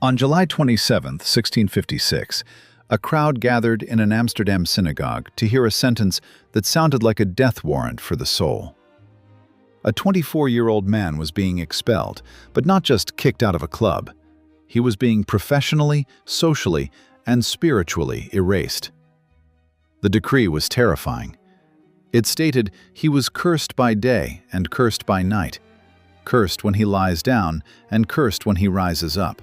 On July 27, 1656, a crowd gathered in an Amsterdam synagogue to hear a sentence that sounded like a death warrant for the soul. A 24-year-old man was being expelled, but not just kicked out of a club. He was being professionally, socially, and spiritually erased. The decree was terrifying. It stated he was cursed by day and cursed by night, cursed when he lies down and cursed when he rises up.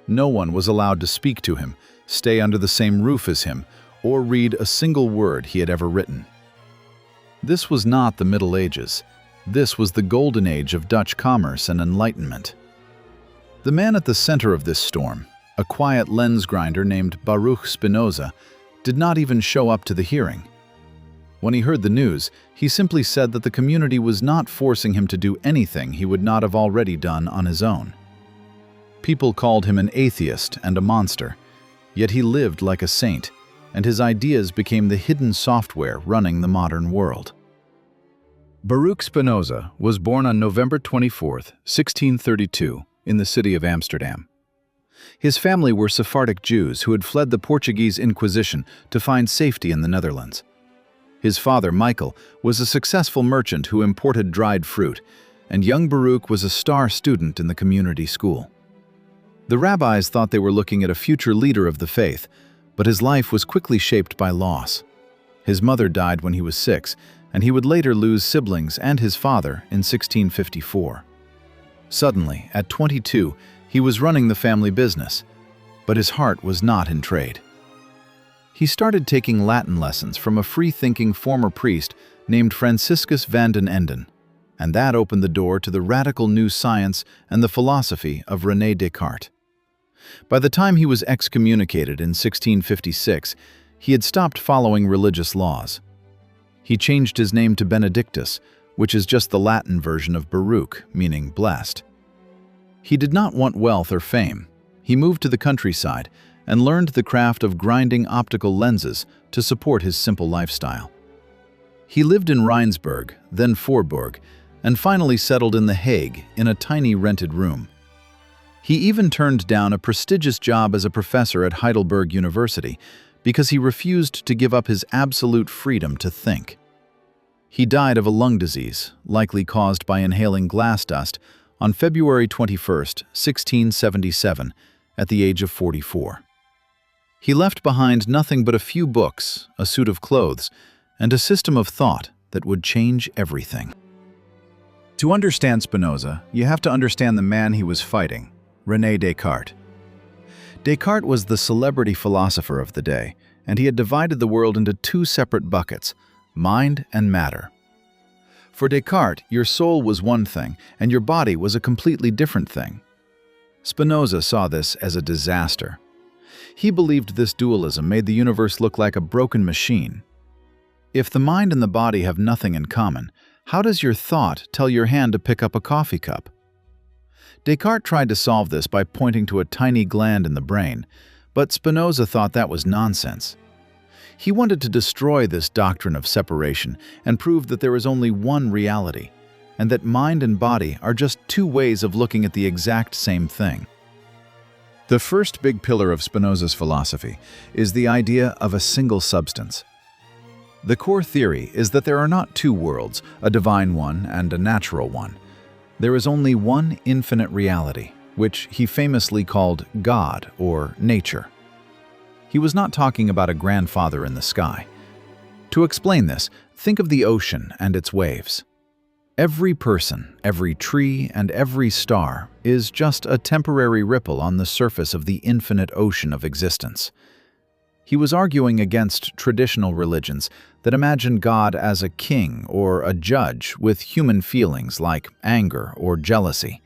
No one was allowed to speak to him, stay under the same roof as him, or read a single word he had ever written. This was not the Middle Ages. This was the golden age of Dutch commerce and enlightenment. The man at the center of this storm, a quiet lens grinder named Baruch Spinoza, did not even show up to the hearing. When he heard the news, he simply said that the community was not forcing him to do anything he would not have already done on his own. People called him an atheist and a monster, yet he lived like a saint, and his ideas became the hidden software running the modern world. Baruch Spinoza was born on November 24, 1632, in the city of Amsterdam. His family were Sephardic Jews who had fled the Portuguese Inquisition to find safety in the Netherlands. His father, Michael, was a successful merchant who imported dried fruit, and young Baruch was a star student in the community school. The rabbis thought they were looking at a future leader of the faith, but his life was quickly shaped by loss. His mother died when he was 6, and he would later lose siblings and his father in 1654. Suddenly, at 22, he was running the family business, but his heart was not in trade. He started taking Latin lessons from a free-thinking former priest named Franciscus van den Enden, and that opened the door to the radical new science and the philosophy of René Descartes. By the time he was excommunicated in 1656, he had stopped following religious laws. He changed his name to Benedictus, which is just the Latin version of Baruch, meaning blessed. He did not want wealth or fame. He moved to the countryside and learned the craft of grinding optical lenses to support his simple lifestyle. He lived in Rijnsburg, then Voorburg, and finally settled in The Hague in a tiny rented room. He even turned down a prestigious job as a professor at Heidelberg University because he refused to give up his absolute freedom to think. He died of a lung disease, likely caused by inhaling glass dust, on February 21, 1677, at the age of 44. He left behind nothing but a few books, a suit of clothes, and a system of thought that would change everything. To understand Spinoza, you have to understand the man he was fighting, René Descartes. Descartes was the celebrity philosopher of the day, and he had divided the world into two separate buckets, mind and matter. For Descartes, your soul was one thing, and your body was a completely different thing. Spinoza saw this as a disaster. He believed this dualism made the universe look like a broken machine. If the mind and the body have nothing in common, how does your thought tell your hand to pick up a coffee cup? Descartes tried to solve this by pointing to a tiny gland in the brain, but Spinoza thought that was nonsense. He wanted to destroy this doctrine of separation and prove that there is only one reality, and that mind and body are just two ways of looking at the exact same thing. The first big pillar of Spinoza's philosophy is the idea of a single substance. The core theory is that there are not two worlds, a divine one and a natural one. There is only one infinite reality, which he famously called God or nature. He was not talking about a grandfather in the sky. To explain this, think of the ocean and its waves. Every person, every tree, and every star is just a temporary ripple on the surface of the infinite ocean of existence. He was arguing against traditional religions that imagine God as a king or a judge with human feelings like anger or jealousy.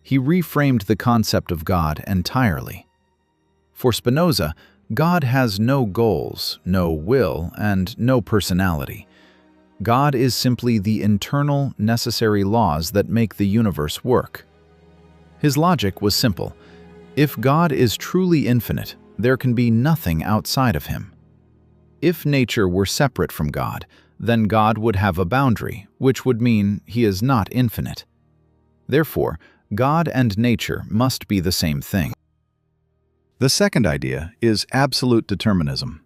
He reframed the concept of God entirely. For Spinoza, God has no goals, no will, and no personality. God is simply the internal, necessary laws that make the universe work. His logic was simple. If God is truly infinite, there can be nothing outside of him. If nature were separate from God, then God would have a boundary, which would mean he is not infinite. Therefore, God and nature must be the same thing. The second idea is absolute determinism.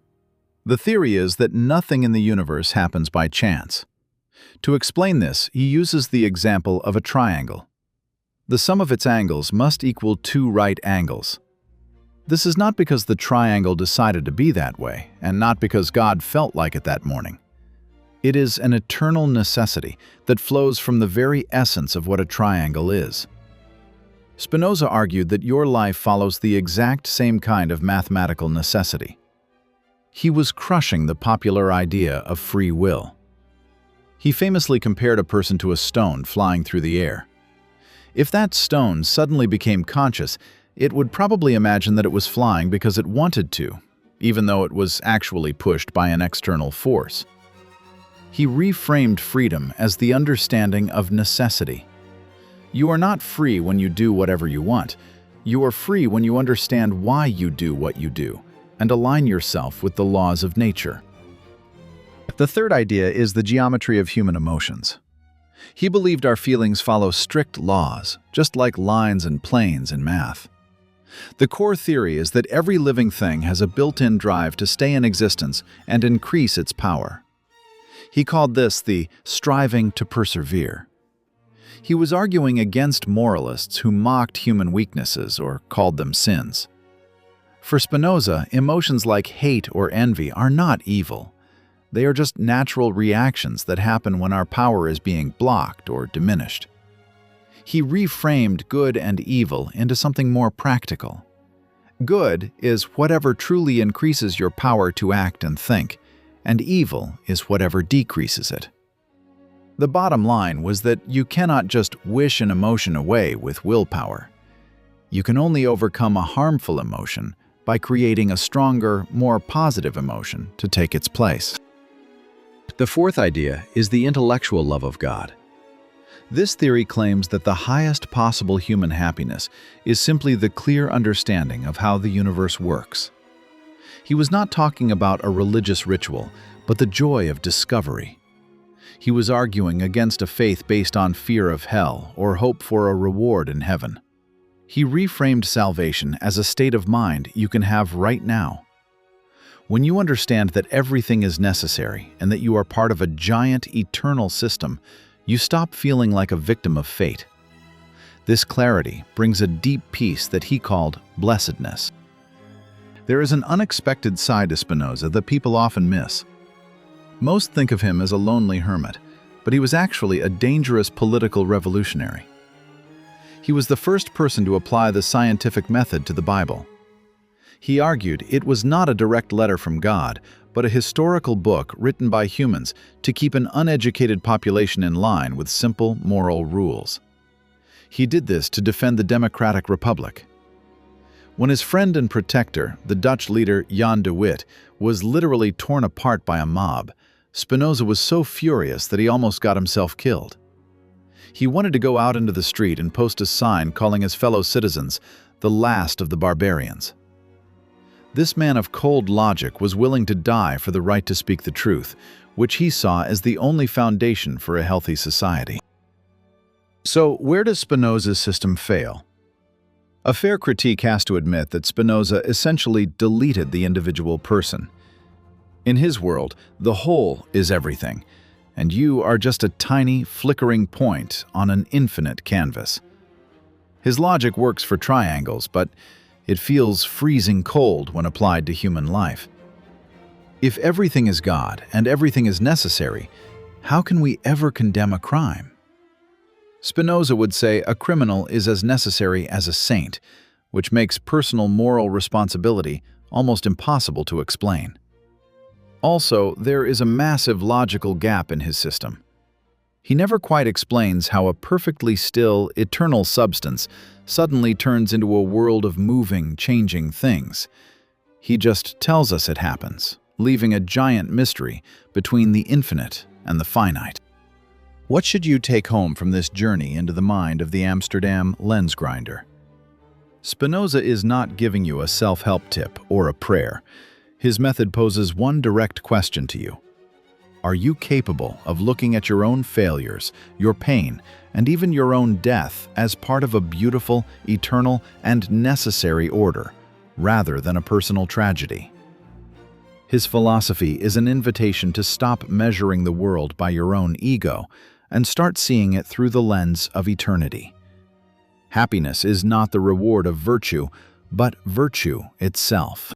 The theory is that nothing in the universe happens by chance. To explain this, he uses the example of a triangle. The sum of its angles must equal 2 right angles. This is not because the triangle decided to be that way, and not because God felt like it that morning. It is an eternal necessity that flows from the very essence of what a triangle is. Spinoza argued that your life follows the exact same kind of mathematical necessity. He was crushing the popular idea of free will. He famously compared a person to a stone flying through the air. If that stone suddenly became conscious, it would probably imagine that it was flying because it wanted to, even though it was actually pushed by an external force. He reframed freedom as the understanding of necessity. You are not free when you do whatever you want. You are free when you understand why you do what you do and align yourself with the laws of nature. The third idea is the geometry of human emotions. He believed our feelings follow strict laws, just like lines and planes in math. The core theory is that every living thing has a built-in drive to stay in existence and increase its power. He called this the striving to persevere. He was arguing against moralists who mocked human weaknesses or called them sins. For Spinoza, emotions like hate or envy are not evil. They are just natural reactions that happen when our power is being blocked or diminished. He reframed good and evil into something more practical. Good is whatever truly increases your power to act and think, and evil is whatever decreases it. The bottom line was that you cannot just wish an emotion away with willpower. You can only overcome a harmful emotion by creating a stronger, more positive emotion to take its place. The fourth idea is the intellectual love of God. This theory claims that the highest possible human happiness is simply the clear understanding of how the universe works. He was not talking about a religious ritual, but the joy of discovery. He was arguing against a faith based on fear of hell or hope for a reward in heaven. He reframed salvation as a state of mind you can have right now. When you understand that everything is necessary and that you are part of a giant, eternal system, you stop feeling like a victim of fate. This clarity brings a deep peace that he called blessedness. There is an unexpected side to Spinoza that people often miss. Most think of him as a lonely hermit, but he was actually a dangerous political revolutionary. He was the first person to apply the scientific method to the Bible. He argued it was not a direct letter from God, but a historical book written by humans to keep an uneducated population in line with simple moral rules. He did this to defend the democratic republic. When his friend and protector, the Dutch leader Jan de Witt, was literally torn apart by a mob, Spinoza was so furious that he almost got himself killed. He wanted to go out into the street and post a sign calling his fellow citizens the last of the barbarians. This man of cold logic was willing to die for the right to speak the truth, which he saw as the only foundation for a healthy society. So, where does Spinoza's system fail? A fair critique has to admit that Spinoza essentially deleted the individual person. In his world, the whole is everything, and you are just a tiny, flickering point on an infinite canvas. His logic works for triangles, but it feels freezing cold when applied to human life. If everything is God and everything is necessary, how can we ever condemn a crime? Spinoza would say a criminal is as necessary as a saint, which makes personal moral responsibility almost impossible to explain. Also, there is a massive logical gap in his system. He never quite explains how a perfectly still, eternal substance suddenly turns into a world of moving, changing things. He just tells us it happens, leaving a giant mystery between the infinite and the finite. What should you take home from this journey into the mind of the Amsterdam lens grinder? Spinoza is not giving you a self-help tip or a prayer. His method poses one direct question to you. Are you capable of looking at your own failures, your pain, and even your own death as part of a beautiful, eternal, and necessary order, rather than a personal tragedy? His philosophy is an invitation to stop measuring the world by your own ego and start seeing it through the lens of eternity. Happiness is not the reward of virtue, but virtue itself.